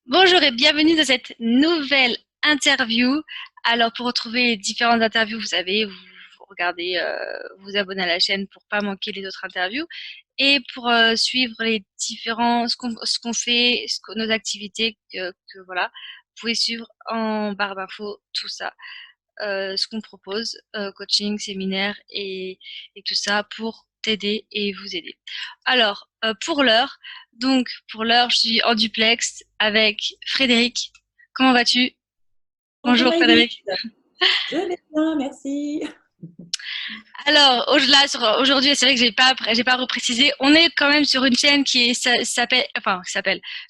Bonjour et bienvenue dans cette nouvelle interview. Alors pour retrouver les différentes interviews, vous savez, vous regardez, vous abonnez à la chaîne pour pas manquer les autres interviews et pour suivre les différents ce qu'on fait, nos activités voilà, vous pouvez suivre en barre d'infos tout ça, ce qu'on propose, coaching, séminaire et tout ça pour t'aider et vous aider. Alors, pour l'heure, je suis en duplex avec Frédéric. Comment vas-tu? Bonjour Bonjour Maïlis, Frédéric. je vais bien, merci. Alors, aujourd'hui, c'est vrai que j'ai pas reprécisé. On est quand même sur une chaîne qui s'appelle,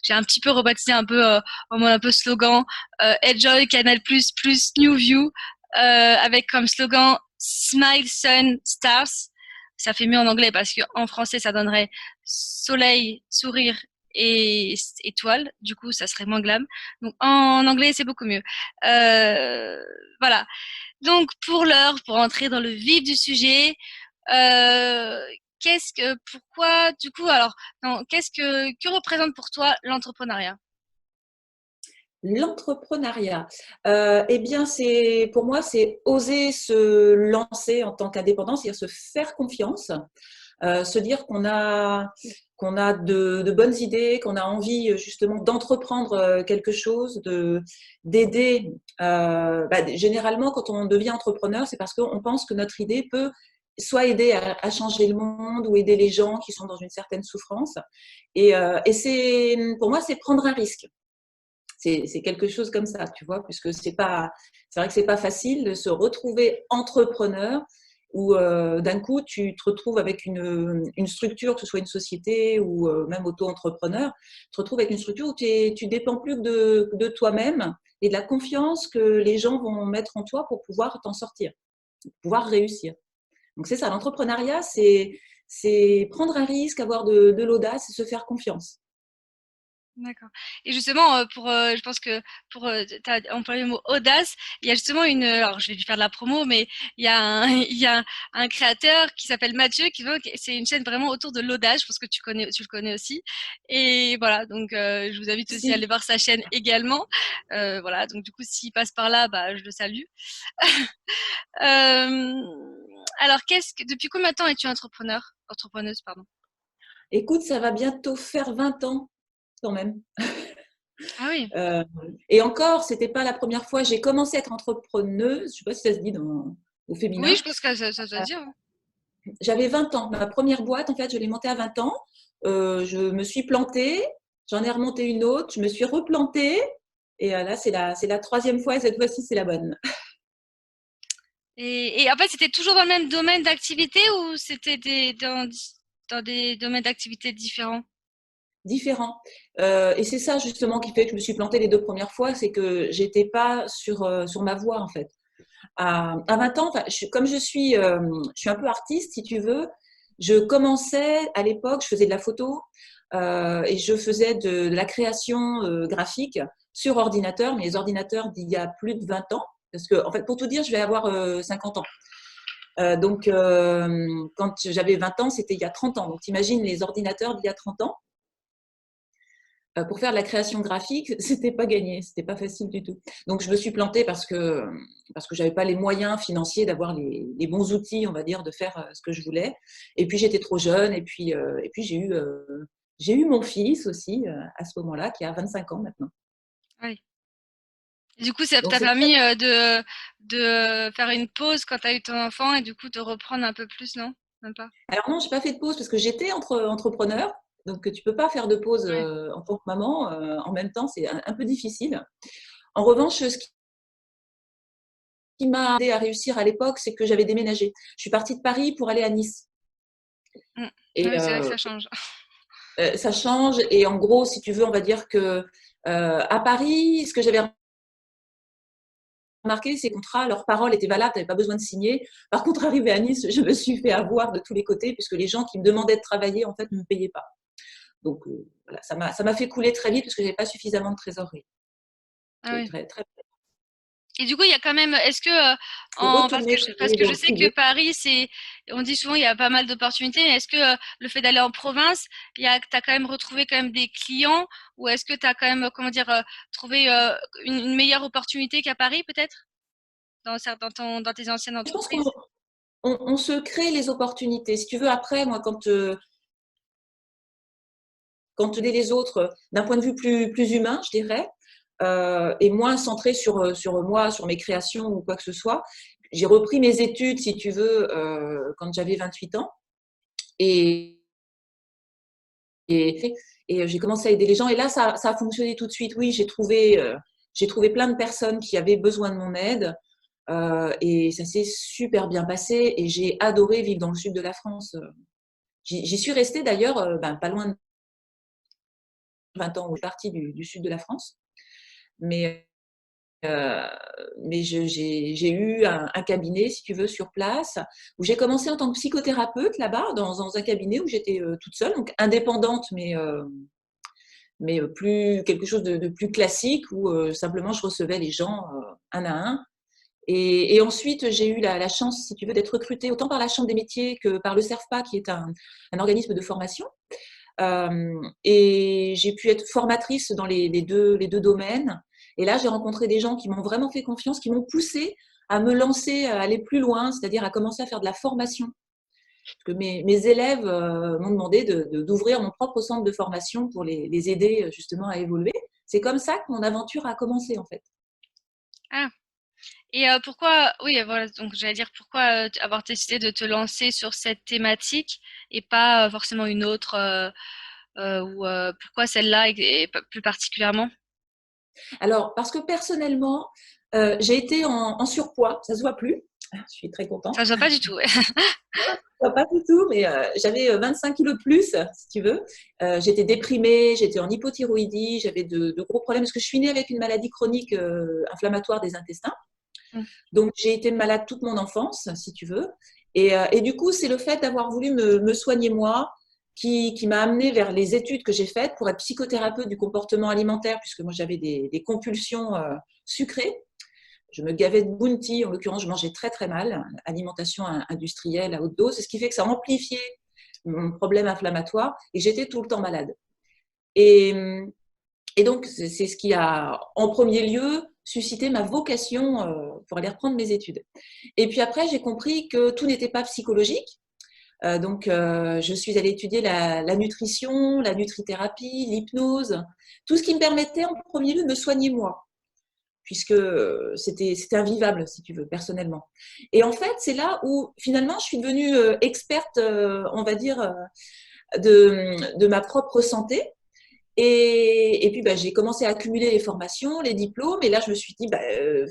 j'ai un petit peu rebaptisé un peu en mode un peu slogan, Enjoy Canal plus New View, avec comme slogan Smile Sun Stars. Ça fait mieux en anglais parce qu'en français ça donnerait soleil, sourire et étoile. Du coup, ça serait moins glam. Donc en anglais c'est beaucoup mieux. Euh, voilà. Donc, pour l'heure, pour entrer dans le vif du sujet, pourquoi, du coup, alors, non, que représente pour toi l'entrepreneuriat? L'entrepreneuriat, eh bien, pour moi, c'est oser se lancer en tant qu'indépendant, c'est-à-dire se faire confiance, se dire qu'on a de bonnes idées, qu'on a envie justement d'entreprendre quelque chose, d'aider. Généralement, quand on devient entrepreneur, c'est parce qu'on pense que notre idée peut soit aider à changer le monde ou aider les gens qui sont dans une certaine souffrance. Et pour moi, c'est prendre un risque. C'est quelque chose comme ça, tu vois, puisque c'est vrai que c'est pas facile de se retrouver entrepreneur où d'un coup tu te retrouves avec une structure, que ce soit une société ou même auto-entrepreneur, tu te retrouves avec une structure où tu dépends plus que de toi-même et de la confiance que les gens vont mettre en toi pour pouvoir t'en sortir, pour pouvoir réussir. Donc c'est ça, l'entrepreneuriat, c'est prendre un risque, avoir de l'audace et se faire confiance. D'accord. Et justement, je pense que pour, tu as employé le mot audace, il y a justement alors je vais lui faire de la promo, mais il y a un, il y a un créateur qui s'appelle Mathieu, c'est une chaîne vraiment autour de l'audace. Je pense que tu le connais aussi. Et voilà, donc je vous invite aussi à aller Si. voir sa chaîne également. Voilà, donc du coup, s'il passe par là, bah, je le salue. Alors, depuis combien de temps es-tu entrepreneuse, pardon? Écoute, ça va bientôt faire 20 ans quand même. Ah oui. Euh, et encore, c'était pas la première fois. J'ai commencé à être entrepreneuse, je sais pas si ça se dit au Oui, féminin. je pense que ça doit dire, hein. J'avais 20 ans. Ma première boîte, en fait, je l'ai montée à 20 ans. Je me suis plantée, j'en ai remonté une autre, je me suis replantée. Et là, c'est la troisième fois et cette fois-ci, c'est la bonne. Et en fait, c'était toujours dans le même domaine d'activité ou c'était dans des domaines d'activité différents? Différent. Et c'est ça justement qui fait que je me suis plantée les 2 premières fois, c'est que j'étais pas sur ma voie en fait. À 20 ans, enfin, comme je suis un peu artiste, si tu veux, je commençais à l'époque, je faisais de la photo et je faisais de la création graphique sur ordinateur, mais les ordinateurs d'il y a plus de 20 ans. Parce que, en fait, pour tout dire, je vais avoir 50 ans. Quand j'avais 20 ans, c'était il y a 30 ans. Donc, t'imagines les ordinateurs d'il y a 30 ans. Pour faire de la création graphique, c'était pas gagné, c'était pas facile du tout. Donc je me suis plantée parce que j'avais pas les moyens financiers d'avoir les bons outils, on va dire, de faire ce que je voulais. Et puis j'étais trop jeune. Et puis j'ai eu mon fils aussi à ce moment-là, qui a 25 ans maintenant. Oui. Du coup, ça Donc t'a c'est très. permis de faire une pause quand tu as eu ton enfant et du coup de reprendre un peu plus, non? Même pas? Alors non, j'ai pas fait de pause parce que j'étais entrepreneur. Donc tu peux pas faire de pause Ouais. en tant que maman en même temps, c'est un peu difficile. En revanche, ce qui m'a aidé à réussir à l'époque, c'est que j'avais déménagé. Je suis partie de Paris pour aller à Nice. Mm. Ah Et oui, c'est vrai que ça change. ça change. Et en gros, si tu veux, on va dire que à Paris, ce que j'avais remarqué, ces contrats, leurs paroles étaient valables, tu n'avais pas besoin de signer. Par contre, arrivé à Nice, je me suis fait avoir de tous les côtés, puisque les gens qui me demandaient de travailler, en fait, ne me payaient pas. Donc, voilà, ça m'a fait couler très vite parce que je n'avais pas suffisamment de trésorerie. Ah oui. Très, très. Et du coup, il y a quand même, est-ce que, Pour retourner parce travailler que dans je le sais que privé. Paris, on dit souvent, il y a pas mal d'opportunités. Est-ce que le fait d'aller en province, t'as quand même retrouvé quand même des clients, ou est-ce que tu as quand même, comment dire, trouvé une meilleure opportunité qu'à Paris, peut-être, dans tes anciennes Je pense qu'on entreprises? on se crée les opportunités. Si tu veux, après, moi, quand les autres, d'un point de vue plus humain, je dirais, et moins centré sur moi, sur mes créations ou quoi que ce soit, j'ai repris mes études, si tu veux, quand j'avais 28 ans. Et, et, et j'ai commencé à aider les gens. Et là, ça a fonctionné tout de suite. Oui, j'ai trouvé plein de personnes qui avaient besoin de mon aide. Et ça s'est super bien passé. Et j'ai adoré vivre dans le sud de la France. J'y suis restée d'ailleurs pas loin de 20 ans où je suis partie du sud de la France. Mais, euh, mais j'ai eu un cabinet, si tu veux, sur place, où j'ai commencé en tant que psychothérapeute là-bas, dans un cabinet où j'étais toute seule, donc indépendante, mais plus quelque chose de plus classique, où simplement je recevais les gens un à un. Et ensuite, j'ai eu la chance, si tu veux, d'être recrutée autant par la Chambre des métiers que par le CERFPA, qui est un organisme de formation. Et j'ai pu être formatrice dans les deux domaines. Et là, j'ai rencontré des gens qui m'ont vraiment fait confiance, qui m'ont poussée à me lancer, à aller plus loin, c'est-à-dire à commencer à faire de la formation. Parce que mes élèves m'ont demandé d'ouvrir mon propre centre de formation pour les aider justement à évoluer. C'est comme ça que mon aventure a commencé en fait. Ah. Et pourquoi, oui, voilà, donc j'allais dire pourquoi avoir décidé de te lancer sur cette thématique et pas forcément une autre, ou pourquoi celle-là plus particulièrement? Alors, parce que personnellement, j'ai été en surpoids, ça se voit plus. Je suis très Ça contente. se voit pas du tout, ouais. Pas du tout, mais j'avais 25 kilos de plus, si tu veux. J'étais déprimée, j'étais en hypothyroïdie, j'avais de gros problèmes parce que je suis née avec une maladie chronique inflammatoire des intestins. Mmh. Donc, j'ai été malade toute mon enfance, si tu veux. Et du coup, c'est le fait d'avoir voulu me soigner moi qui m'a amenée vers les études que j'ai faites pour être psychothérapeute du comportement alimentaire, puisque moi, j'avais des compulsions sucrées. Je me gavais de bounty, en l'occurrence, je mangeais très très mal, alimentation industrielle à haute dose, ce qui fait que ça amplifiait mon problème inflammatoire et j'étais tout le temps malade. Et, et donc, c'est ce qui a, en premier lieu, suscité ma vocation pour aller reprendre mes études. Et puis après, j'ai compris que tout n'était pas psychologique. Je suis allée étudier la nutrition, la nutrithérapie, l'hypnose, tout ce qui me permettait en premier lieu de me soigner moi, puisque c'était invivable, si tu veux, personnellement. Et en fait, c'est là où finalement, je suis devenue experte, on va dire, de ma propre santé. Et puis, j'ai commencé à accumuler les formations, les diplômes. Et là, je me suis dit,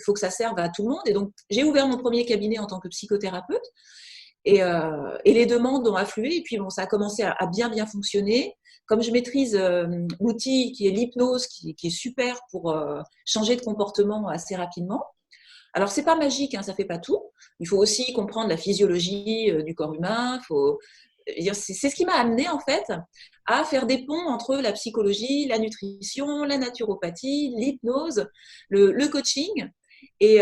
faut que ça serve à tout le monde. Et donc, j'ai ouvert mon premier cabinet en tant que psychothérapeute. Et les demandes ont afflué. Et puis, bon, ça a commencé à bien, bien fonctionner. Comme je maîtrise l'outil qui est l'hypnose, qui est super pour changer de comportement assez rapidement. Alors, c'est pas magique, hein, ça fait pas tout. Il faut aussi comprendre la physiologie du corps humain. C'est ce qui m'a amené en fait à faire des ponts entre la psychologie, la nutrition, la naturopathie, l'hypnose, le coaching. Et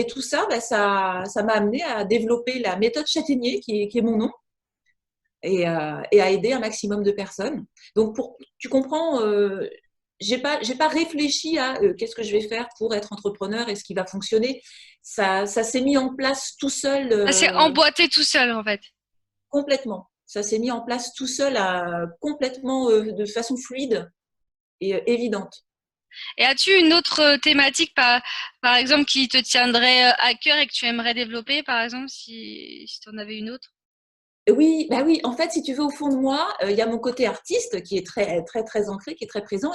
tout ça, ça m'a amené à développer la méthode Châtaignier, qui est mon nom, et à aider un maximum de personnes. Donc, tu comprends, j'ai pas réfléchi à qu'est-ce que je vais faire pour être entrepreneur et ce qui va fonctionner. Ça s'est mis en place tout seul, Ça s'est emboîté tout seul, en fait. complètement. Ça s'est mis en place tout seul, complètement de façon fluide et évidente. Et as-tu une autre thématique, par exemple, qui te tiendrait à cœur et que tu aimerais développer, par exemple, si tu en avais une autre? Oui, bah oui, en fait, si tu veux, au fond de moi, il y a mon côté artiste qui est très, très, très ancré, qui est très présent,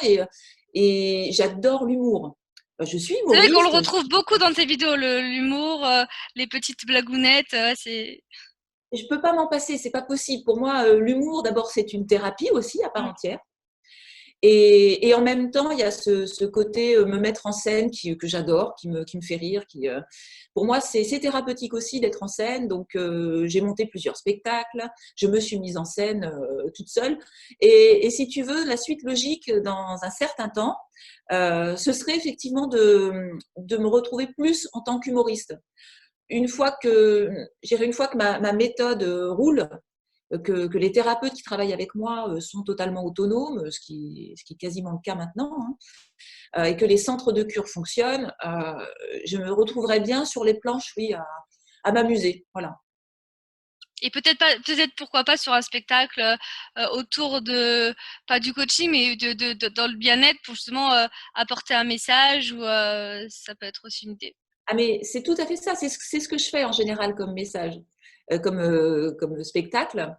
et j'adore l'humour. Je suis C'est vrai qu'on le humoriste. retrouve beaucoup dans tes vidéos, l'humour, les petites blagounettes, c'est. Je peux pas m'en passer, c'est pas possible. Pour moi, l'humour, d'abord, c'est une thérapie aussi à part Mm. entière. Et en même temps, il y a ce côté me mettre en scène que j'adore, qui me fait rire. Pour moi, c'est thérapeutique aussi d'être en scène. Donc, j'ai monté plusieurs spectacles. Je me suis mise en scène toute seule. Et si tu veux, la suite logique dans un certain temps, ce serait effectivement de me retrouver plus en tant qu'humoriste. Une fois que, une fois que ma méthode roule, que les thérapeutes qui travaillent avec moi sont totalement autonomes, ce qui est quasiment le cas maintenant, hein, et que les centres de cure fonctionnent, je me retrouverai bien sur les planches, oui, à m'amuser. Voilà. Et peut-être pas, peut-être pourquoi pas sur un spectacle autour de, pas du coaching, mais dans le bien-être pour justement apporter un message ou ça peut être aussi une idée. Ah, mais c'est tout à fait ça, c'est ce que je fais en général comme message, comme spectacle,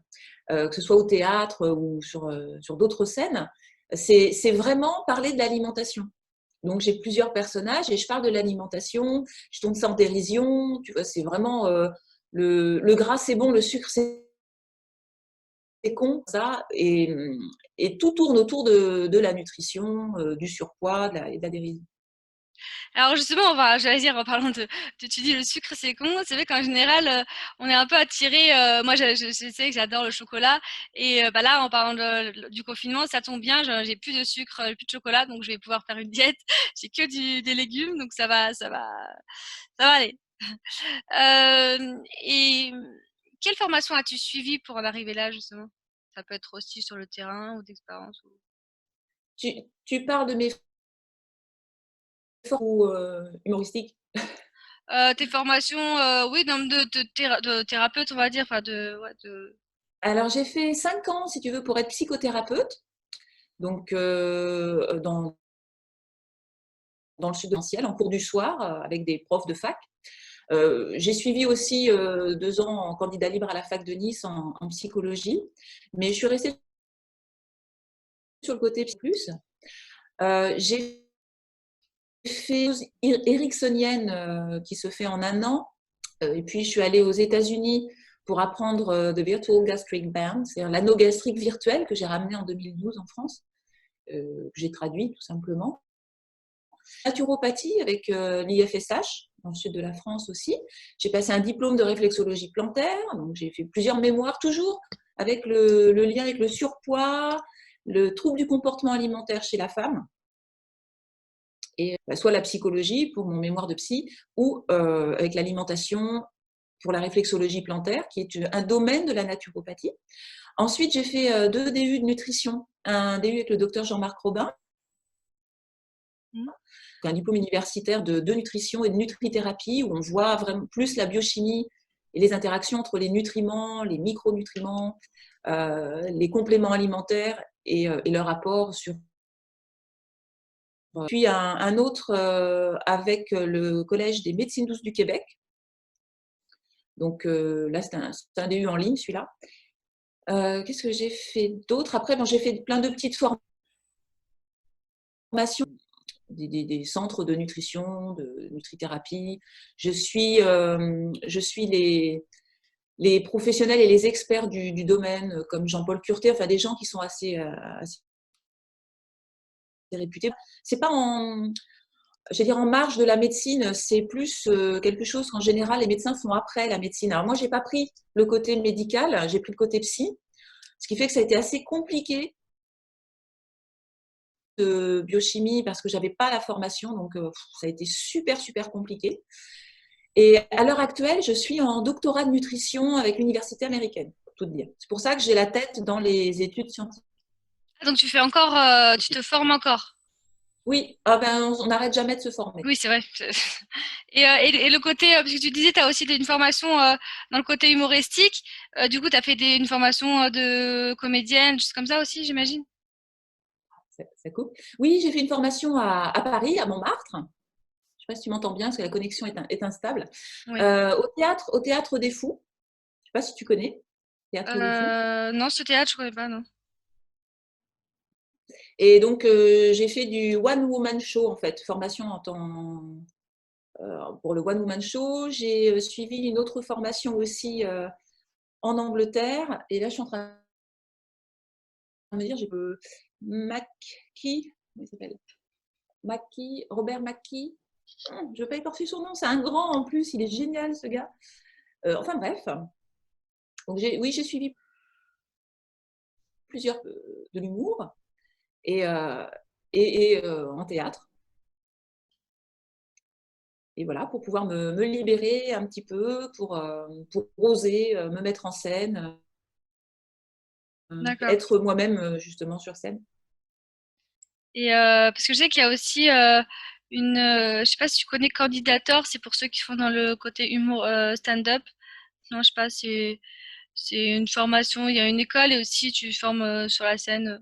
que ce soit au théâtre ou sur d'autres scènes. C'est vraiment parler de l'alimentation. Donc, j'ai plusieurs personnages et je parle de l'alimentation, je tourne ça en dérision, tu vois, c'est vraiment le gras c'est bon, le sucre c'est con, ça, et tout tourne autour de la nutrition, du surpoids, et de la dérision. Alors justement, j'allais dire en parlant tu dis le sucre c'est con, c'est vrai qu'en général on est un peu attiré. Moi, je sais que j'adore le chocolat et bah là, en parlant du confinement, ça tombe bien, j'ai plus de sucre, plus de chocolat, donc je vais pouvoir faire une diète. J'ai que des légumes, donc ça va aller. Et quelle formation as-tu suivi pour en arriver là justement? Ça peut être aussi sur le terrain ou d'expérience. Tu parles de mes ou humoristiques. Tes formations, oui, de thérapeute, on va dire, enfin ouais, Alors, j'ai fait 5 ans, si tu veux, pour être psychothérapeute, donc dans le sud de Ciel, en cours du soir, avec des profs de fac. J'ai suivi aussi 2 ans en candidat libre à la fac de Nice en psychologie, mais je suis restée sur le côté plus. J'ai fait ericksonienne qui se fait en un an, et puis je suis allée aux États-Unis pour apprendre The Virtual Gastric Band, c'est-à-dire l'anneau gastrique virtuel que j'ai ramené en 2012 en France, que j'ai traduit tout simplement. Naturopathie avec l'IFSH, dans le sud de la France aussi. J'ai passé un diplôme de réflexologie plantaire, donc j'ai fait plusieurs mémoires, toujours avec le lien avec le surpoids, le trouble du comportement alimentaire chez la femme, et soit la psychologie pour mon mémoire de psy, ou avec l'alimentation pour la réflexologie plantaire, qui est un domaine de la naturopathie. Ensuite, j'ai fait 2 DU de nutrition, un DU avec le docteur Jean-Marc Robin, un diplôme universitaire de nutrition et de nutrithérapie, où on voit vraiment plus la biochimie et les interactions entre les nutriments, les micronutriments, les compléments alimentaires et leur rapport sur. Puis un autre avec le Collège des médecines douces du Québec. Donc là, c'est un DU en ligne, celui-là. Qu'est-ce que j'ai fait d'autre? Après, bon, j'ai fait plein de petites formations, des centres de nutrition, de nutrithérapie. Je suis les professionnels et les experts du domaine, comme Jean-Paul Curté, enfin des gens qui sont assez réputés. C'est pas je veux dire, en marge de la médecine, c'est plus quelque chose qu'en général les médecins font après la médecine. Alors moi, j'ai pas pris le côté médical, j'ai pris le côté psy, ce qui fait que ça a été assez compliqué de biochimie parce que j'avais pas la formation, donc ça a été super compliqué. Et à l'heure actuelle, je suis en doctorat de nutrition avec l'université américaine, pour tout dire. C'est pour ça que j'ai la tête dans les études scientifiques. donc tu fais encore, tu te formes encore? Oui, ah ben, on n'arrête jamais de se former. Oui, c'est vrai. Et le côté, parce que tu disais, tu as aussi une formation dans le côté humoristique. Du coup, tu as fait une formation de comédienne, juste comme ça aussi, j'imagine? Ça coupe. Oui, j'ai fait une formation à Paris, à Montmartre. Je ne sais pas si tu m'entends bien parce que la connexion est instable. Oui. Au théâtre des Fous. Je ne sais pas si tu connais. Théâtre des Fous. Non, ce théâtre, je connais pas, non. Et donc, j'ai fait du One Woman Show, en fait, formation pour le One Woman Show. J'ai suivi une autre formation aussi en Angleterre. Et là, je suis en train de me dire, Mackie, comment il s'appelle? Mackie, Robert Mackie. Je ne veux pas écorcher son nom, c'est un grand en plus, il est génial ce gars. Enfin bref, donc oui, j'ai suivi plusieurs de l'humour et, en théâtre. Et voilà, pour pouvoir me libérer un petit peu, pour oser me mettre en scène, D'accord. être moi-même justement sur scène. Et parce que je sais qu'il y a aussi je sais pas si tu connais Candidator, c'est pour ceux qui font dans le côté humour stand-up. Non, je sais pas, c'est une formation, il y a une école et aussi tu formes sur la scène.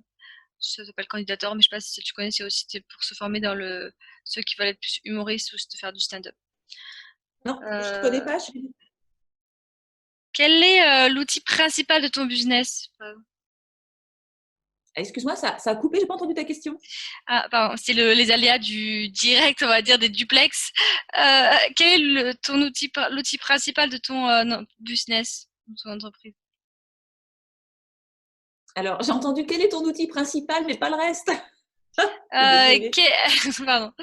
Ça s'appelle Candidator, mais je sais pas si tu connais, c'est aussi pour se former dans le ceux qui veulent être plus humoristes ou faire du stand-up. Non, je ne connais Euh, pas. Quel est l'outil principal de ton business? Excuse-moi, ça a coupé, j'ai pas entendu ta question. Ah, pardon, c'est les aléas du direct, on va dire, des duplex. Quel est l'outil principal de ton business, de ton entreprise? Alors, j'ai entendu quel est ton outil principal, mais pas le reste. Je suis désolée. Pardon.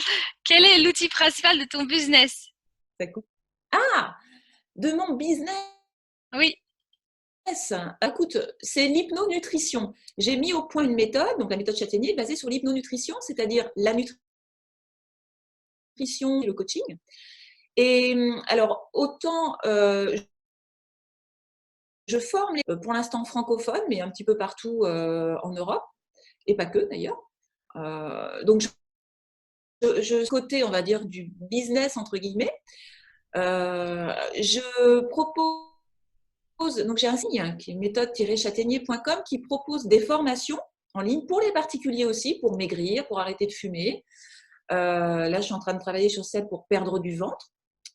Quel est l'outil principal de ton business? Ça coupe. Ah, de mon business. Oui, Écoute, c'est l'hypnonutrition. J'ai mis au point une méthode, donc la méthode Châtaignier, basée sur l'hypnonutrition, c'est-à-dire la nutrition et le coaching. Et alors, autant je forme pour l'instant francophones, mais un petit peu partout en Europe, et pas que d'ailleurs. Donc, côté, on va dire, du business, entre guillemets, je propose, donc j'ai un site qui est méthode-châtaignier.com qui propose des formations en ligne pour les particuliers aussi, pour maigrir, pour arrêter de fumer. Là, je suis en train de travailler sur celle pour perdre du ventre.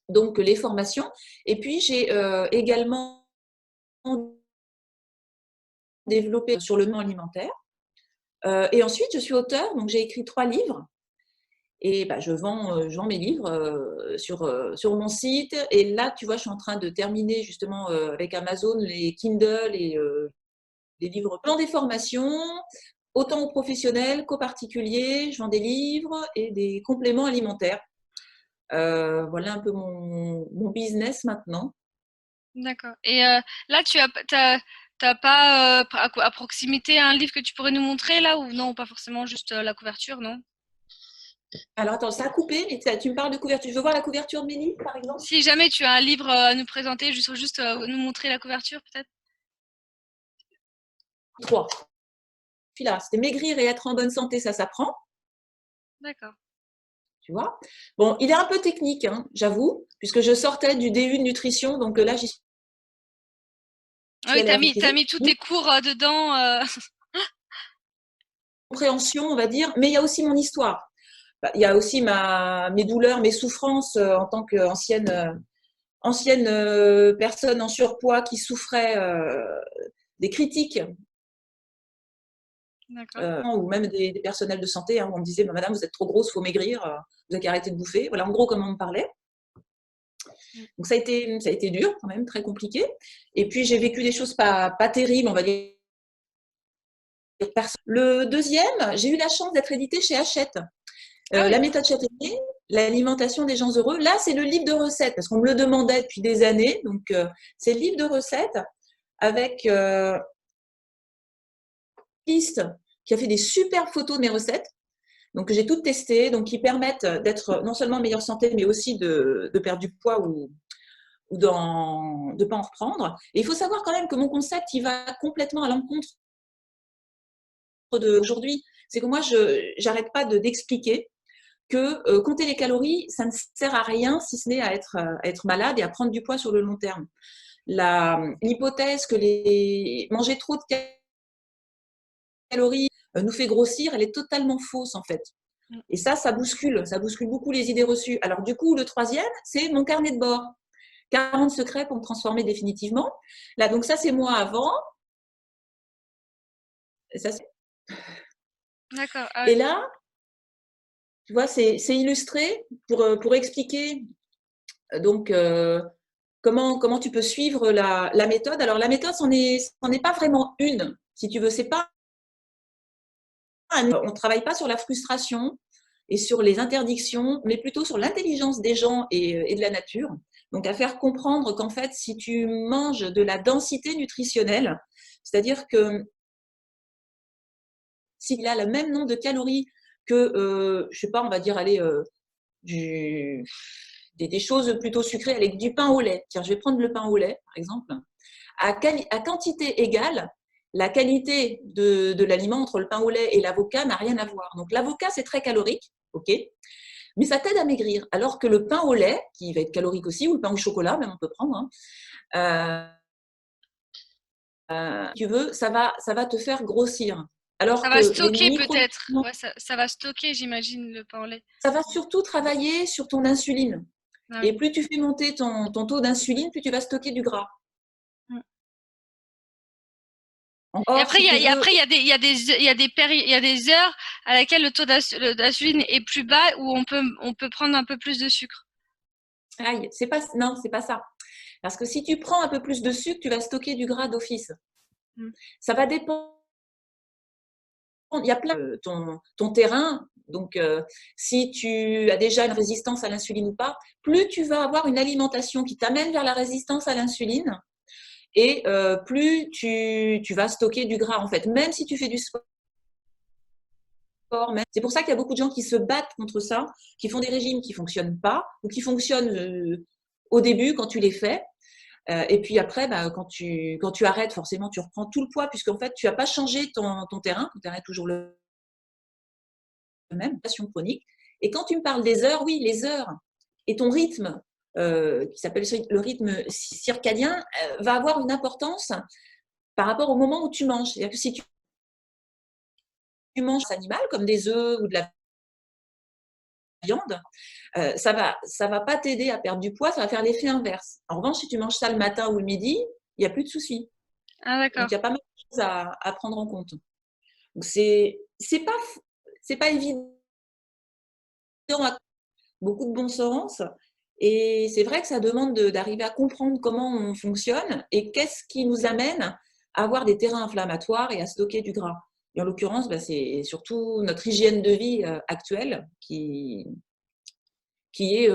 Donc, les formations. Et puis, j'ai également développé sur le monde alimentaire. Et ensuite, je suis auteure, donc j'ai écrit 3 livres. Et bah, je vends mes livres sur mon site. Et là, tu vois, je suis en train de terminer justement avec Amazon les Kindle et les livres. Je vends des formations, autant aux professionnels qu'aux particuliers. Je vends des livres et des compléments alimentaires. Voilà un peu mon business maintenant. d'accord. Et là, t'as pas à proximité un livre que tu pourrais nous montrer là ou non, pas forcément juste la couverture, non? Alors attends, ça a coupé, mais tu me parles de couverture. Je veux voir la couverture de mes livres, par exemple. Si jamais tu as un livre à nous présenter, juste nous montrer la couverture peut-être? 3. Puis là, c'était maigrir et être en bonne santé, ça s'apprend. D'accord. Tu vois. Bon, il est un peu technique, hein, j'avoue, puisque je sortais du DU de nutrition, donc là, j'y Ah suis oui, allée t'as arriver. mis tous tes cours dedans. Compréhension, on va dire, mais il y a aussi mon histoire. Il y a aussi mes douleurs, mes souffrances en tant qu'ancienne personne en surpoids qui souffrait des critiques D'accord. ou même des personnels de santé, hein, où on me disait, madame, vous êtes trop grosse, il faut maigrir, vous avez qu'à arrêter de bouffer. Voilà, en gros, comment on me parlait. Donc, ça a été dur, quand même, très compliqué. Et puis, j'ai vécu des choses pas terribles, on va dire. Le deuxième, j'ai eu la chance d'être édité chez Hachette. Ah La oui. méthode Châtaignier, l'alimentation des gens heureux. Là, c'est le livre de recettes, parce qu'on me le demandait depuis des années. Donc, c'est le livre de recettes avec piste qui a fait des super photos de mes recettes. Donc, j'ai toutes testées, donc qui permettent d'être non seulement en meilleure santé, mais aussi de perdre du poids ou de ne pas en reprendre. Et il faut savoir quand même que mon concept, il va complètement à l'encontre d'aujourd'hui. C'est que moi, je n'arrête pas d'expliquer que compter les calories, ça ne sert à rien si ce n'est à être malade et à prendre du poids sur le long terme. L'hypothèse que manger trop de calories nous fait grossir, elle est totalement fausse en fait. Et ça bouscule beaucoup les idées reçues. Alors du coup, le troisième, c'est mon carnet de bord. 40 secrets pour me transformer définitivement. Là, donc ça, c'est moi avant. Et, ça, D'accord. Ah et oui. là, tu vois, c'est illustré pour expliquer donc comment tu peux suivre la méthode. Alors la méthode, c'en est pas vraiment une, si tu veux. C'est pas on ne travaille pas sur la frustration et sur les interdictions, mais plutôt sur l'intelligence des gens et de la nature. Donc, à faire comprendre qu'en fait, si tu manges de la densité nutritionnelle, c'est-à-dire que s'il a le même nombre de calories que, je sais pas, on va dire, allez, des choses plutôt sucrées avec du pain au lait. Tiens, je vais prendre le pain au lait, par exemple. À quantité égale, la qualité de l'aliment entre le pain au lait et l'avocat n'a rien à voir. Donc, l'avocat, c'est très calorique, ok, mais ça t'aide à maigrir. Alors que le pain au lait, qui va être calorique aussi, ou le pain au chocolat, même on peut prendre, hein, tu veux, ça va te faire grossir. Ça Alors va que les stocker peut-être. micronutriments, Ouais, ça va stocker, j'imagine, le pain au lait. ça va surtout travailler sur ton insuline. Ah Et oui. plus tu fais monter ton taux d'insuline, plus tu vas stocker du gras. Mm. Et Or, après, si tu veux, il y a des heures à laquelle le taux d'insuline est plus bas où on peut prendre un peu plus de sucre. aïe, non, c'est pas ça. Parce que si tu prends un peu plus de sucre, tu vas stocker du gras d'office. Mm. Ça va dépendre. Il y a plein de ton terrain. Donc, si tu as déjà une résistance à l'insuline ou pas, plus tu vas avoir une alimentation qui t'amène vers la résistance à l'insuline et plus tu vas stocker du gras, en fait. Même si tu fais du sport, c'est pour ça qu'il y a beaucoup de gens qui se battent contre ça, qui font des régimes qui ne fonctionnent pas ou qui fonctionnent au début quand tu les fais. Et puis après, bah, quand tu arrêtes, forcément, tu reprends tout le poids puisqu'en fait, tu n'as pas changé ton terrain. Ton terrain est toujours le même, passion chronique. Et quand tu me parles des heures, oui, les heures et ton rythme, qui s'appelle le rythme circadien, va avoir une importance par rapport au moment où tu manges. C'est-à-dire que si tu manges animal comme des œufs ou de la viande, ça va pas t'aider à perdre du poids, ça va faire l'effet inverse. En revanche, si tu manges ça le matin ou le midi, il n'y a plus de souci. Ah Donc, d'accord. il y a pas mal de choses à prendre en compte. Donc, c'est pas évident, à beaucoup de bon sens. Et c'est vrai que ça demande d'arriver à comprendre comment on fonctionne et qu'est-ce qui nous amène à avoir des terrains inflammatoires et à stocker du gras. Et en l'occurrence, bah, c'est surtout notre hygiène de vie actuelle qui est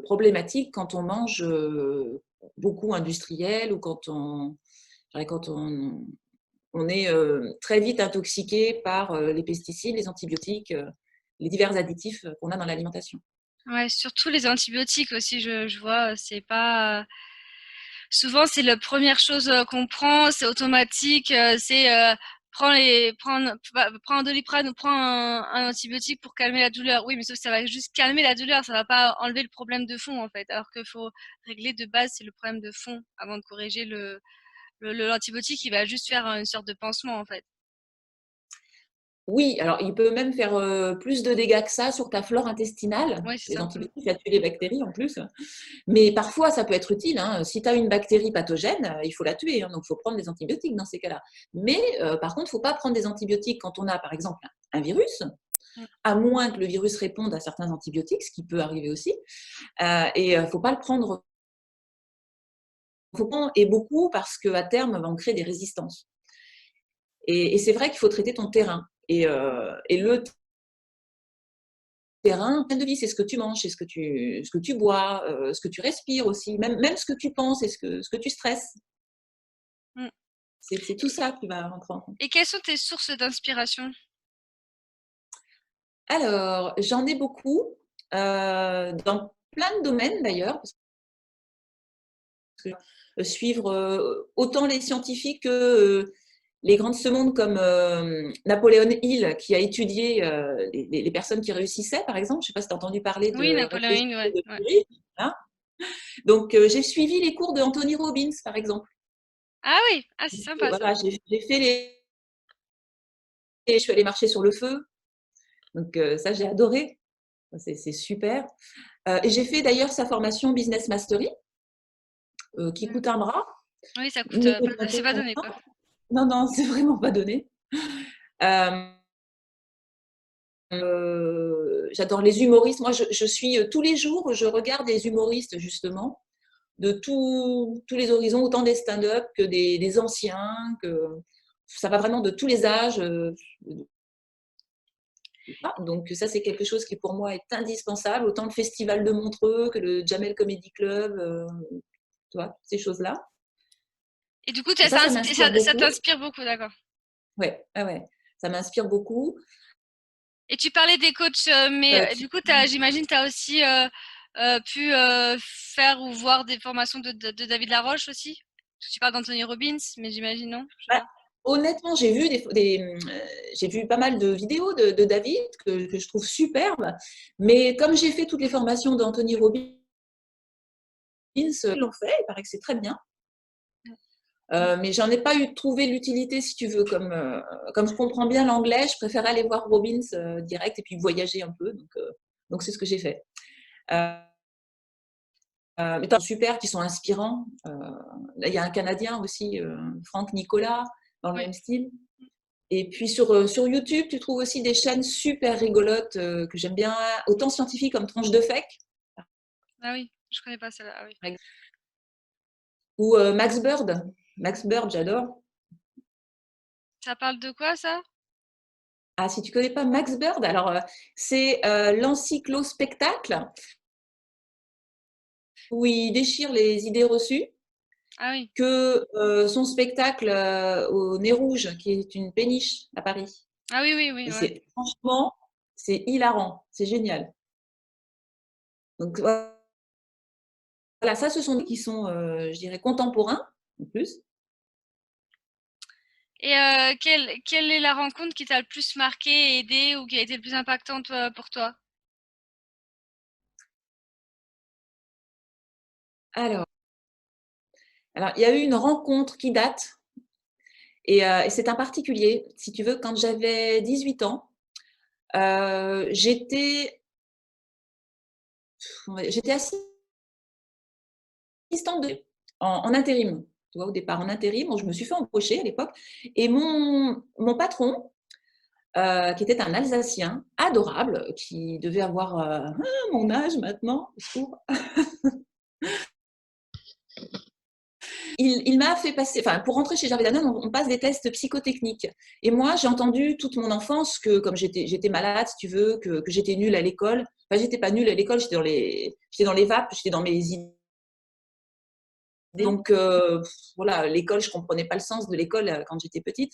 problématique quand on mange beaucoup industriel ou quand on est très vite intoxiqué par les pesticides, les antibiotiques, les divers additifs qu'on a dans l'alimentation. Ouais, surtout les antibiotiques aussi, je vois, c'est pas. Souvent, c'est la première chose qu'on prend, c'est automatique, prends un Doliprane ou prends un antibiotique pour calmer la douleur. Oui, mais sauf que ça va juste calmer la douleur, ça va pas enlever le problème de fond en fait. Alors qu'il faut régler de base, c'est le problème de fond avant de corriger l'antibiotique, il va juste faire une sorte de pansement en fait. Oui, alors il peut même faire plus de dégâts que ça sur ta flore intestinale. Oui, c'est Les ça. antibiotiques, ça tue les bactéries en plus. Mais parfois, ça peut être utile, hein. Si tu as une bactérie pathogène, il faut la tuer, hein. Donc, il faut prendre des antibiotiques dans ces cas-là. Mais par contre, il ne faut pas prendre des antibiotiques quand on a, par exemple, un virus, Mm. à moins que le virus réponde à certains antibiotiques, ce qui peut arriver aussi. Et il ne faut pas le prendre et beaucoup parce qu'à terme, on crée des résistances. Et c'est vrai qu'il faut traiter ton terrain. Et le terrain, de vie, c'est ce que tu manges, c'est ce que tu bois, ce que tu respires aussi, même ce que tu penses et ce que tu stresses. Mm. C'est tout ça qui va rentrer en compte. Et quelles sont tes sources d'inspiration? Alors, j'en ai beaucoup, dans plein de domaines d'ailleurs, parce que suivre autant les scientifiques que les grands de ce monde comme Napoléon Hill, qui a étudié les personnes qui réussissaient, par exemple. Je ne sais pas si tu as entendu parler Oui, de Napoléon réfléchir Hill, et ouais, de ouais. courir, hein. Donc, j'ai suivi les cours de Anthony Robbins, par exemple. Ah oui, ah c'est sympa ça. Voilà, j'ai fait je suis allée marcher sur le feu. Donc, ça, j'ai adoré. C'est super. Et j'ai fait d'ailleurs sa formation Business Mastery, qui Mm. coûte un bras, Oui, ça coûte, mais qui est c'est pas intéressant. donné quoi. Non, non, c'est vraiment pas donné. Euh, J'adore les humoristes. Moi, je suis tous les jours, je regarde des humoristes justement de tous les horizons, autant des stand-up que des anciens, que ça va vraiment de tous les âges. Donc ça, c'est quelque chose qui pour moi est indispensable, autant le festival de Montreux que le Jamel Comedy Club, tu vois, ces choses-là. Et du coup, Et ça m'inspire ça beaucoup. t'inspire beaucoup, d'accord. Ouais, ouais, ouais, ça m'inspire beaucoup. Et tu parlais des coachs, mais du coup, j'imagine, tu as aussi pu faire ou voir des formations de David Laroche aussi? Parce que tu parles d'Anthony Robbins, mais j'imagine non? Je sais Bah, pas. honnêtement, j'ai vu pas mal de vidéos de David que je trouve superbes, mais comme j'ai fait toutes les formations d'Anthony Robbins, ils l'ont fait, il paraît que c'est très bien. Mais j'en ai pas eu trouvé l'utilité, si tu veux. Comme je comprends bien l'anglais, je préfère aller voir Robbins direct et puis voyager un peu. Donc c'est ce que j'ai fait. Mais t'as super, qui sont inspirants. Là, il y a un Canadien aussi, Franck Nicolas, dans le Oui. même style. Et puis sur YouTube, tu trouves aussi des chaînes super rigolotes que j'aime bien, autant scientifiques comme Tranche de Fake, Ah oui, je connais pas celle-là. Ah oui. ou Max Bird. Max Bird, j'adore. Ça parle de quoi ça? Ah, si tu connais pas Max Bird, alors c'est l'encyclo-spectacle où il déchire les idées reçues, Ah oui. que son spectacle au Nez Rouge, qui est une péniche à Paris. Ah oui, oui, oui, Et ouais. c'est franchement, c'est hilarant, c'est génial. Donc voilà, ça, ce sont des qui sont, je dirais, contemporains en plus. Et quelle est la rencontre qui t'a le plus marqué, aidé ou qui a été le plus impactante pour toi? Alors, il y a eu une rencontre qui date, et c'est un particulier. Si tu veux, quand j'avais 18 ans, j'étais assistante en intérim. Tu vois, au départ en intérim, bon, je me suis fait embaucher à l'époque. Et mon patron, qui était un Alsacien adorable, qui devait avoir mon âge maintenant, je trouve. Il m'a fait passer, enfin, pour rentrer chez Jarvis Danone, on passe des tests psychotechniques. Et moi, j'ai entendu toute mon enfance que, comme j'étais malade, si tu veux, que j'étais nulle à l'école. Enfin, j'étais pas nulle à l'école, j'étais dans les vapes, j'étais dans mes idées. Donc, voilà, l'école, je comprenais pas le sens de l'école quand j'étais petite.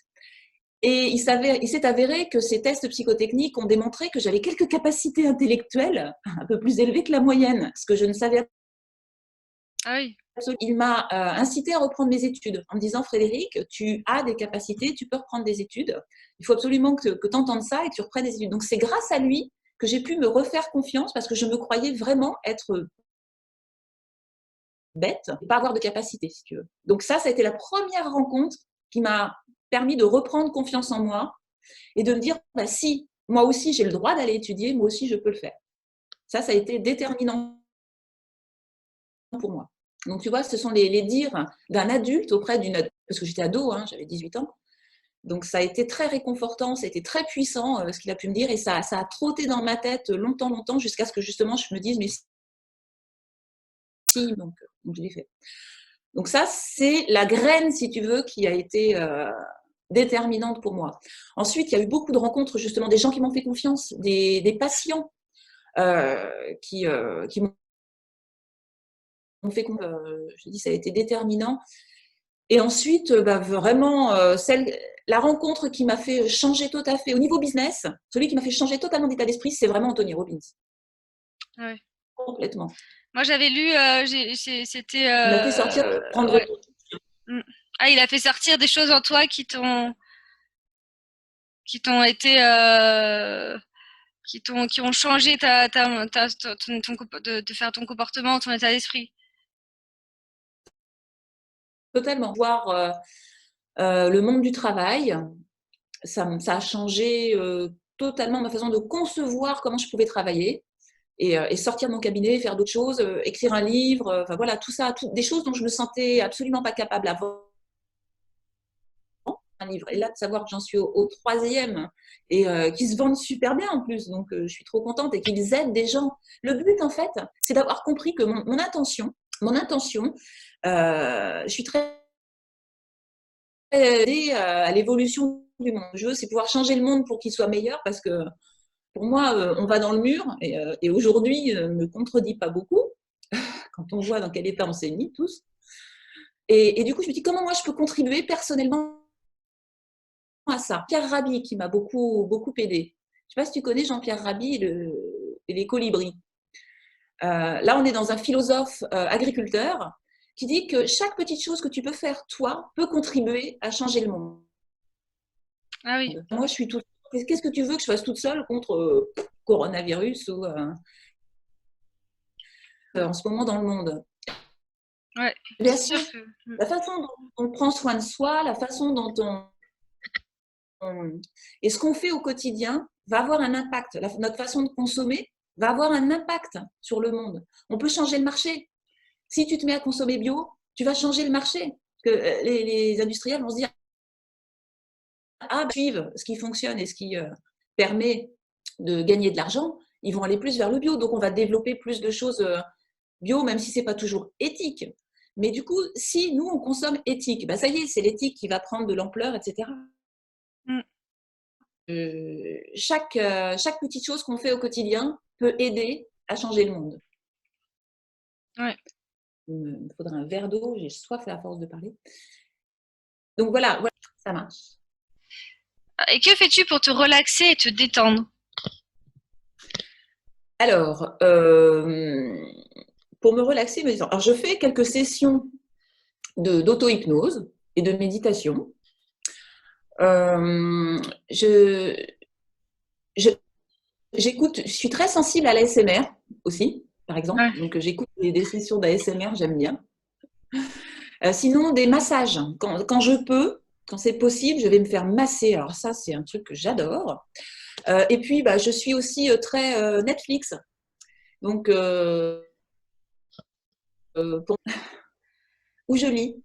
Et il s'est avéré que ces tests psychotechniques ont démontré que j'avais quelques capacités intellectuelles un peu plus élevées que la moyenne, ce que je ne savais Ah oui. absolument. Il m'a incité à reprendre mes études en me disant: Frédéric, tu as des capacités, tu peux reprendre des études. Il faut absolument que tu entendes ça et que tu reprennes des études. Donc, c'est grâce à lui que j'ai pu me refaire confiance parce que je me croyais vraiment être bête et pas avoir de capacité, si tu veux. Donc, ça a été la première rencontre qui m'a permis de reprendre confiance en moi et de me dire, bah, si, moi aussi j'ai le droit d'aller étudier, moi aussi je peux le faire. Ça a été déterminant pour moi. Donc tu vois, ce sont les dires d'un adulte auprès d'une adulte, parce que j'étais ado, hein, j'avais 18 ans. Donc ça a été très réconfortant, ça a été très puissant ce qu'il a pu me dire, et ça a trotté dans ma tête longtemps, longtemps, jusqu'à ce que justement je me dise, mais si, donc je l'ai fait. Donc ça, c'est la graine, si tu veux, qui a été déterminante pour moi. Ensuite, il y a eu beaucoup de rencontres, justement, des gens qui m'ont fait confiance, des patients qui m'ont fait confiance. Je dis, ça a été déterminant. Et ensuite, bah, vraiment, la rencontre qui m'a fait changer tout à fait, au niveau business, celui qui m'a fait changer totalement d'état d'esprit, c'est vraiment Anthony Robbins. Ah ouais. Complètement. Moi, j'avais lu, c'était, Il m'a fait sortir, prendre. ouais. Mm. Ah, il a fait sortir des choses en toi qui t'ont été, qui ont changé de faire ton comportement, ton état d'esprit. Totalement. Voir le monde du travail, ça a changé totalement ma façon de concevoir comment je pouvais travailler et sortir de mon cabinet, faire d'autres choses, écrire un livre, enfin voilà, tout ça, des choses dont je me sentais absolument pas capable avant. Un livre. Et là, de savoir que j'en suis au troisième et qui se vendent super bien en plus, donc je suis trop contente et qu'ils aident des gens. Le but, en fait, c'est d'avoir compris que mon intention, je suis très aidée à l'évolution du monde. Je veux, c'est pouvoir changer le monde pour qu'il soit meilleur parce que pour moi, on va dans le mur et aujourd'hui, ne me contredit pas beaucoup quand on voit dans quel état on s'est mis tous. Et du coup, je me dis comment moi je peux contribuer personnellement à ça. Pierre Rabhi qui m'a beaucoup aidé. Je ne sais pas si tu connais Jean-Pierre Rabhi et les colibris. Là, on est dans un philosophe agriculteur qui dit que chaque petite chose que tu peux faire, toi, peut contribuer à changer le monde. Ah oui. Moi, je suis toute. Qu'est-ce que tu veux que je fasse toute seule contre coronavirus ou en ce moment dans le monde? Ouais, Bien c'est sûr, sûr que. la façon dont on prend soin de soi, la façon dont et ce qu'on fait au quotidien va avoir un impact. Notre façon de consommer va avoir un impact sur le monde. On peut changer le marché. Si tu te mets à consommer bio, tu vas changer le marché. Parce que les industriels vont se dire suivent ce qui fonctionne et ce qui permet de gagner de l'argent, ils vont aller plus vers le bio. Donc, on va développer plus de choses bio, même si ce n'est pas toujours éthique. Mais du coup, si nous, on consomme éthique, ben ça y est, c'est l'éthique qui va prendre de l'ampleur, etc. Mm. Chaque petite chose qu'on fait au quotidien peut aider à changer le monde. Ouais. Il me faudra un verre d'eau, j'ai soif à force de parler. Donc voilà, ça marche. Et que fais-tu pour te relaxer et te détendre? Alors, pour me relaxer, alors je fais quelques sessions d'auto-hypnose et de méditation. J'écoute, je suis très sensible à l'ASMR aussi, par exemple. Ouais. Donc, j'écoute des sessions d'ASMR, j'aime bien. Sinon, des massages. Quand je peux, quand c'est possible, je vais me faire masser. Alors ça, c'est un truc que j'adore. Et puis, bah, je suis aussi très Netflix. Donc, où je lis.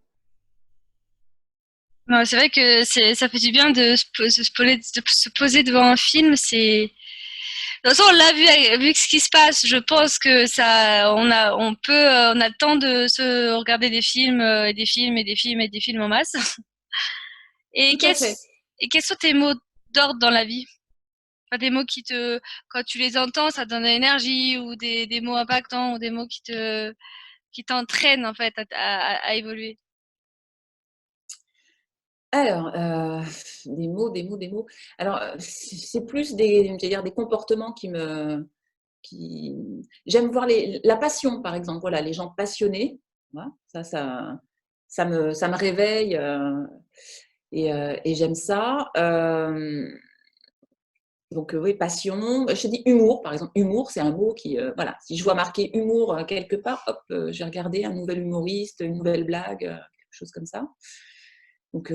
Non, c'est vrai que ça fait du bien de se poser devant un film. De toute façon, on l'a vu ce qui se passe. Je pense que on a le temps de se regarder des films, et des films et des films et des films en masse. Et Tout à fait. quels sont tes mots d'ordre dans la vie? Enfin, des mots quand tu les entends, ça te donne de l'énergie, ou des mots impactants, ou des mots qui t'entraînent en fait à évoluer. Alors, des mots. Alors, c'est plus des comportements qui. J'aime voir la passion, par exemple. Voilà, les gens passionnés. Voilà, ça me réveille et j'aime ça. Donc, oui, passion. Je te dis humour, par exemple. Humour, c'est un mot qui. Voilà, si je vois marqué humour quelque part, hop, je vais regarder un nouvel humoriste, une nouvelle blague, quelque chose comme ça. Donc,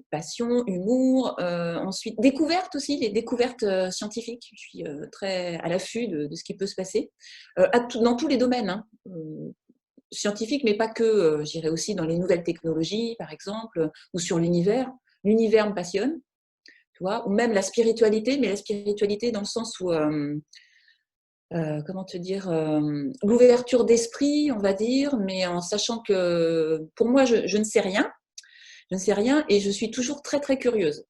passion, humour. Ensuite, découverte aussi, les découvertes scientifiques. Je suis très à l'affût de ce qui peut se passer dans tous les domaines. Hein. Scientifiques, mais pas que. J'irai aussi dans les nouvelles technologies, par exemple, ou sur l'univers. L'univers me passionne, tu vois, ou même la spiritualité, mais la spiritualité dans le sens où, comment te dire, l'ouverture d'esprit, on va dire, mais en sachant que pour moi, je ne sais rien. Je ne sais rien et je suis toujours très, très curieuse.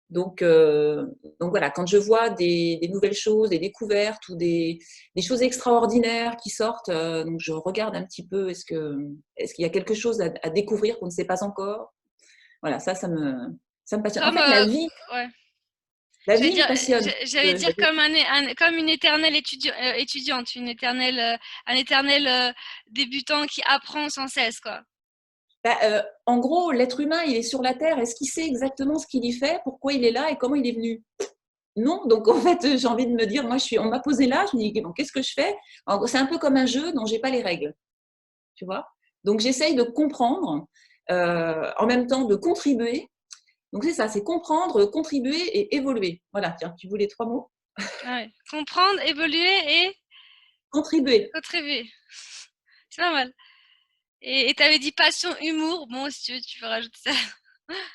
Donc, donc voilà, quand je vois des nouvelles choses, des découvertes ou des choses extraordinaires qui sortent, donc je regarde un petit peu, est-ce qu'il y a quelque chose à découvrir qu'on ne sait pas encore? Voilà, ça me passionne. En Comme, fait, ouais. la vie me passionne. J'allais dire comme une éternelle étudiante, un éternel débutant qui apprend sans cesse, quoi. En gros, l'être humain, il est sur la Terre. Est-ce qu'il sait exactement ce qu'il y fait, pourquoi il est là et comment il est venu? Non, donc en fait, j'ai envie de me dire, moi, on m'a posé là, je me dis, bon, qu'est-ce que je fais? C'est un peu comme un jeu dont j'ai pas les règles, tu vois. Donc j'essaye de comprendre, en même temps de contribuer. Donc c'est ça, c'est comprendre, contribuer et évoluer. Voilà, tiens, tu voulais 3 mots? Ouais. Comprendre, évoluer et Contribuer. contribuer. C'est pas mal. Et t'avais dit passion, humour. Bon, si tu veux, tu peux rajouter ça.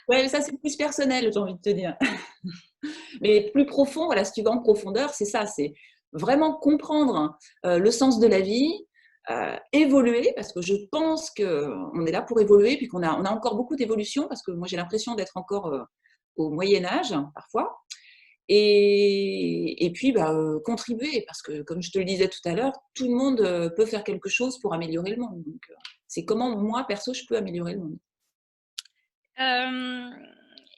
Ouais, ça c'est plus personnel, j'ai envie de te dire. Mais plus profond, voilà, si tu vas en profondeur, c'est ça, c'est vraiment comprendre le sens de la vie, évoluer, parce que je pense qu'on est là pour évoluer, puis on a encore beaucoup d'évolution, parce que moi j'ai l'impression d'être encore au Moyen-Âge, parfois. Et puis, bah, contribuer, parce que comme je te le disais tout à l'heure, tout le monde peut faire quelque chose pour améliorer le monde. Donc, c'est comment moi, perso, je peux améliorer le monde.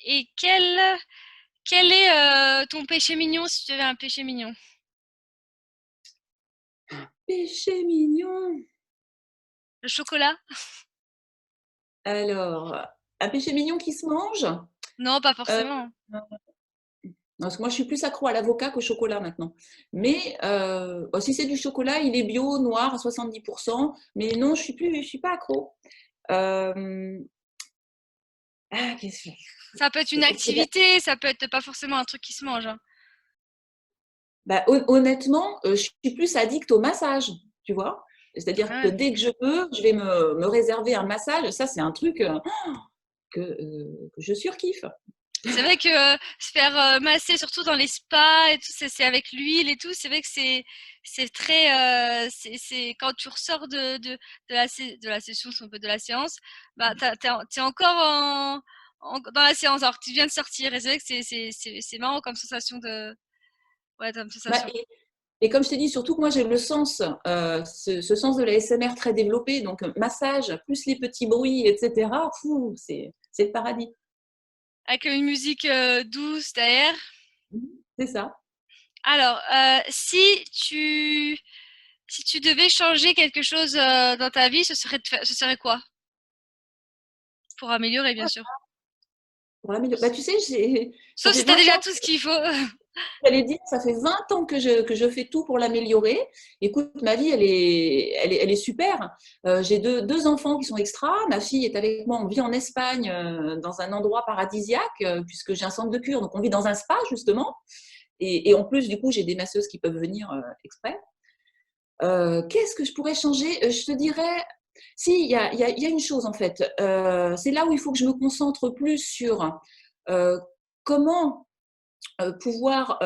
Et quel est ton péché mignon si tu avais un péché mignon? Péché mignon. Le chocolat? Alors, un péché mignon qui se mange. Non, pas Euh, forcément. Parce que moi, je suis plus accro à l'avocat qu'au chocolat maintenant. Mais bon, si c'est du chocolat, il est bio, noir à 70%. Mais non, je suis pas accro. Euh, qu'est-ce que Ça peut être une activité, ça peut être pas forcément un truc qui se mange, hein. bah, honnêtement, je suis plus addict au massage, tu vois. C'est-à-dire que Ouais. dès que je peux, je vais me réserver un massage. Ça, c'est un truc que je surkiffe. C'est vrai que se faire masser, surtout dans les spas et tout, c'est avec l'huile et tout, c'est vrai que c'est très c'est quand tu ressors de la session, si on peut, de la séance, bah t'es encore dans la séance alors que tu viens de sortir et c'est vrai que c'est marrant comme sensation de ouais comme Bah, sensation. et comme je t'ai dit, surtout que moi, j'ai le sens, ce sens de la SMR très développé. Donc, massage, plus les petits bruits, etc. Fou, c'est le paradis. Avec une musique douce derrière. C'est ça. Alors si tu devais changer quelque chose dans ta vie, ce serait quoi? Pour améliorer, bien sûr. Pour l'améliorer. Bah, tu sais, ça Sauf fait si tu as 20 déjà ans. tout ce qu'il faut. J'allais dire, ça fait 20 ans que je fais tout pour l'améliorer. Écoute, ma vie, elle est super. J'ai deux enfants qui sont extra. Ma fille est avec moi. On vit en Espagne, dans un endroit paradisiaque, puisque j'ai un centre de cure. Donc, on vit dans un spa, justement. Et en plus, du coup, j'ai des masseuses qui peuvent venir exprès. Qu'est-ce que je pourrais changer? Je te dirais, si, il y a une chose, en fait. C'est là où il faut que je me concentre plus sur euh, comment pouvoir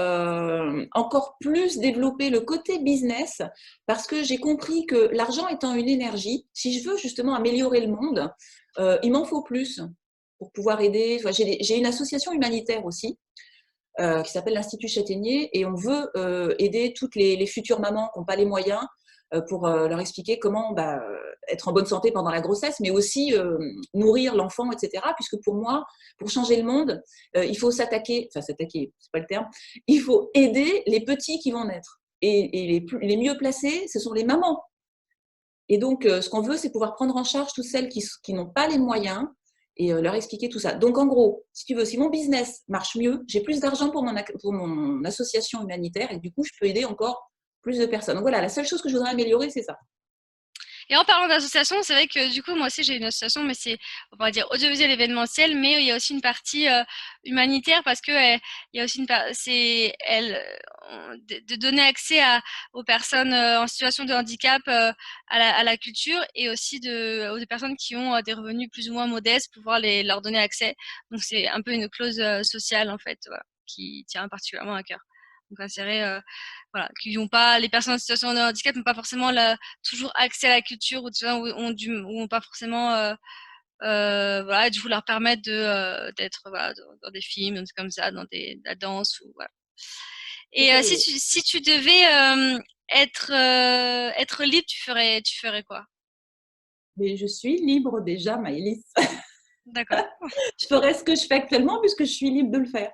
encore plus développer le côté business, parce que j'ai compris que l'argent étant une énergie, si je veux justement améliorer le monde, il m'en faut plus pour pouvoir aider. Enfin, j'ai une association humanitaire aussi, qui s'appelle l'Institut Châtaignier, et on veut aider toutes les futures mamans qui n'ont pas les moyens, pour leur expliquer comment bah, être en bonne santé pendant la grossesse, mais aussi nourrir l'enfant, etc. Puisque pour moi, pour changer le monde, il faut s'attaquer, c'est pas le terme, il faut aider les petits qui vont naître. Et les mieux placés, ce sont les mamans. Et donc, ce qu'on veut, c'est pouvoir prendre en charge toutes celles qui n'ont pas les moyens et leur expliquer tout ça. Donc, en gros, si tu veux, si mon business marche mieux, j'ai plus d'argent pour mon association humanitaire et du coup, je peux aider encore plus de personnes. Donc voilà, la seule chose que je voudrais améliorer, c'est ça. Et en parlant d'association, c'est vrai que du coup, moi aussi, j'ai une association, mais c'est, on va dire, audiovisuel événementiel, mais il y a aussi une partie humanitaire parce que il y a aussi c'est elle de donner accès aux personnes en situation de handicap à la culture et aussi aux personnes qui ont des revenus plus ou moins modestes, pouvoir leur donner accès. Donc c'est un peu une clause sociale en fait, voilà, qui tient particulièrement à cœur. Donc insérer voilà, qui n'ont pas, les personnes en situation de handicap n'ont pas forcément toujours accès à la culture ou ou ont pas forcément voilà, du coup leur permettre d'être voilà, dans des films, dans comme ça, dans la danse ou voilà. Et si tu devais être libre, tu ferais quoi? Mais je suis libre déjà, Maëlys. D'accord. Je ferai ce que je fais actuellement puisque je suis libre de le faire.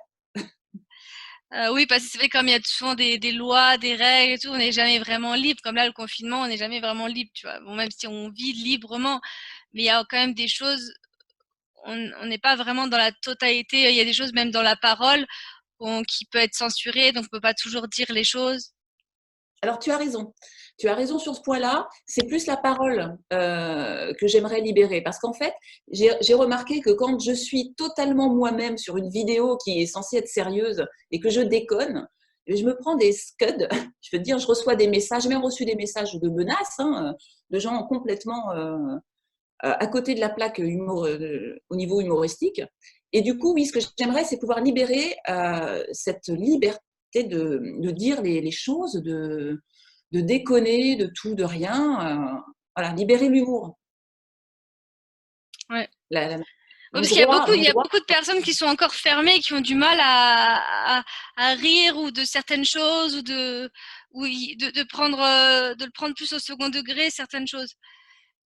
Oui, parce que c'est vrai, comme il y a souvent des lois, des règles et tout, on n'est jamais vraiment libre. Comme là, le confinement, on n'est jamais vraiment libre, tu vois. Bon, même si on vit librement, mais il y a quand même des choses, on n'est pas vraiment dans la totalité. Il y a des choses, même dans la parole, qui peut être censurée, donc on peut pas toujours dire les choses. Alors, tu as raison. Tu as raison sur ce point-là. C'est plus la parole que j'aimerais libérer. Parce qu'en fait, j'ai remarqué que quand je suis totalement moi-même sur une vidéo qui est censée être sérieuse et que je déconne, je me prends des scuds. Je veux dire, je reçois des messages, j'ai même reçu des messages de menaces, hein, de gens complètement à côté de la plaque au niveau humoristique. Et du coup, oui, ce que j'aimerais, c'est pouvoir libérer cette liberté de dire les choses, de déconner de tout, de rien. Voilà, libérer l'humour. Ouais. La- la- Ouais, Mon parce qu'il y a beaucoup, droit, il mon y a droit. beaucoup de personnes qui sont encore fermées, qui ont du mal à rire ou de certaines choses ou de le prendre plus au second degré certaines choses,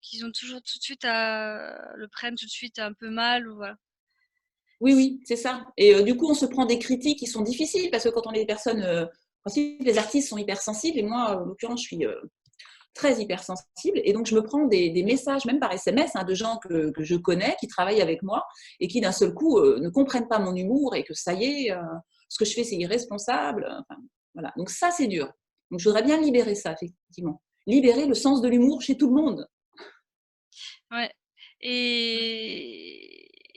qu'ils ont toujours tout de suite le prennent tout de suite un peu mal ou voilà. Oui, oui, c'est ça. Et du coup, on se prend des critiques qui sont difficiles parce que quand on est des personnes, en principe, les artistes sont hypersensibles et moi, en l'occurrence, je suis très hypersensible. Et donc, je me prends des messages, même par SMS, hein, de gens que je connais, qui travaillent avec moi et qui, d'un seul coup, ne comprennent pas mon humour et que ça y est, ce que je fais, c'est irresponsable. Enfin, voilà. Donc, ça, c'est dur. Donc, je voudrais bien libérer ça, effectivement. Libérer le sens de l'humour chez tout le monde. Ouais.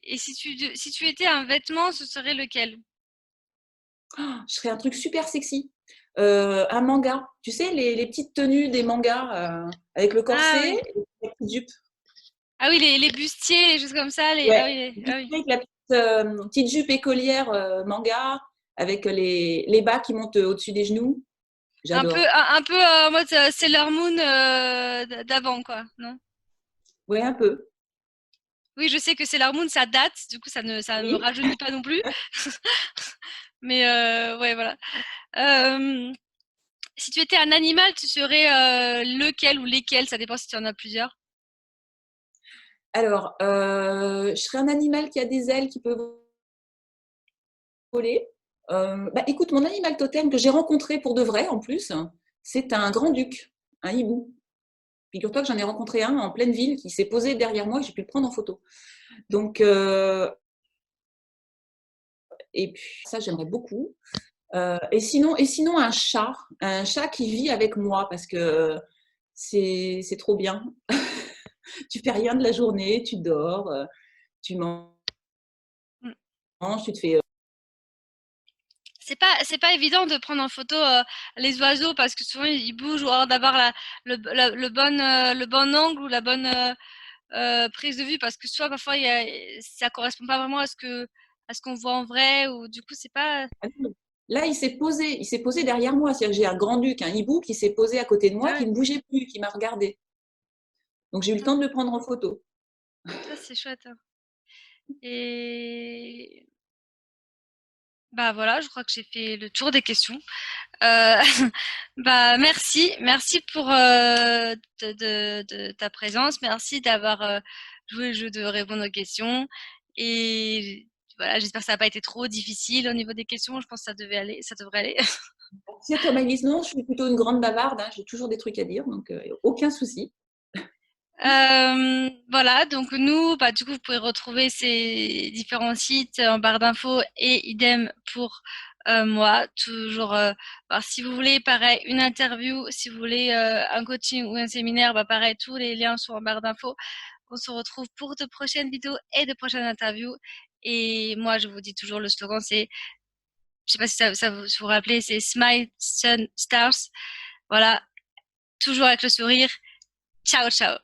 Et si tu étais un vêtement, ce serait lequel? Je serais un truc super sexy. Un manga. Tu sais, les petites tenues des mangas avec le Ah corset oui. et la petite jupe. Ah oui, les bustiers, les choses comme ça. Ah Ouais. oui, ah oui. Avec la petite jupe écolière manga avec les bas qui montent au-dessus des genoux. J'adore. Un peu en mode Sailor Moon d'avant, quoi, non? Ouais, un peu. Oui, je sais que Sailor Moon, ça date, du coup, ça ne me Oui. rajeunit pas non plus. Mais ouais, voilà. Euh, Si tu étais un animal, tu serais lequel ou lesquels? Ça dépend si tu en as plusieurs. Alors, je serais un animal qui a des ailes qui peut voler. Bah, écoute, mon animal totem que j'ai rencontré pour de vrai en plus, c'est un grand-duc, un hibou. Figure-toi que j'en ai rencontré un en pleine ville qui s'est posé derrière moi et j'ai pu le prendre en photo. Donc, et puis ça, j'aimerais beaucoup. Et sinon un chat qui vit avec moi parce que c'est trop bien. Tu fais rien de la journée, tu dors, tu manges, Mm. tu te fais. C'est pas évident de prendre en photo les oiseaux parce que souvent ils bougent ou alors d'avoir le bon angle ou la bonne prise de vue parce que soit parfois ça correspond pas vraiment à ce qu'on voit en vrai ou du coup c'est pas. Là, il s'est posé derrière moi. C'est-à-dire que j'ai un grand-duc, un hibou qui s'est posé à côté de moi, Ah qui ouais, ne bougeait plus, qui m'a regardé. Donc j'ai eu le temps de le prendre en photo. ça c'est chouette, hein. Et bah voilà, je crois que j'ai fait le tour des questions. Euh, Bah merci pour de ta présence, merci d'avoir joué le jeu de répondre aux questions. Et voilà, j'espère que ça n'a pas été trop difficile au niveau des questions. Je pense que ça devrait aller. Si à toi, Maëlys, non, je suis plutôt une grande bavarde, hein, j'ai toujours des trucs à dire, donc aucun souci. Voilà, donc nous, bah, du coup, vous pouvez retrouver ces différents sites en barre d'infos et idem pour moi. Toujours, bah, si vous voulez, pareil, une interview, si vous voulez un coaching ou un séminaire, bah, pareil, tous les liens sont en barre d'infos. On se retrouve pour de prochaines vidéos et de prochaines interviews. Et moi, je vous dis toujours, le slogan, c'est, je sais pas si ça vous rappelez, c'est Smile, Sun, Stars. Voilà, toujours avec le sourire. Ciao, ciao.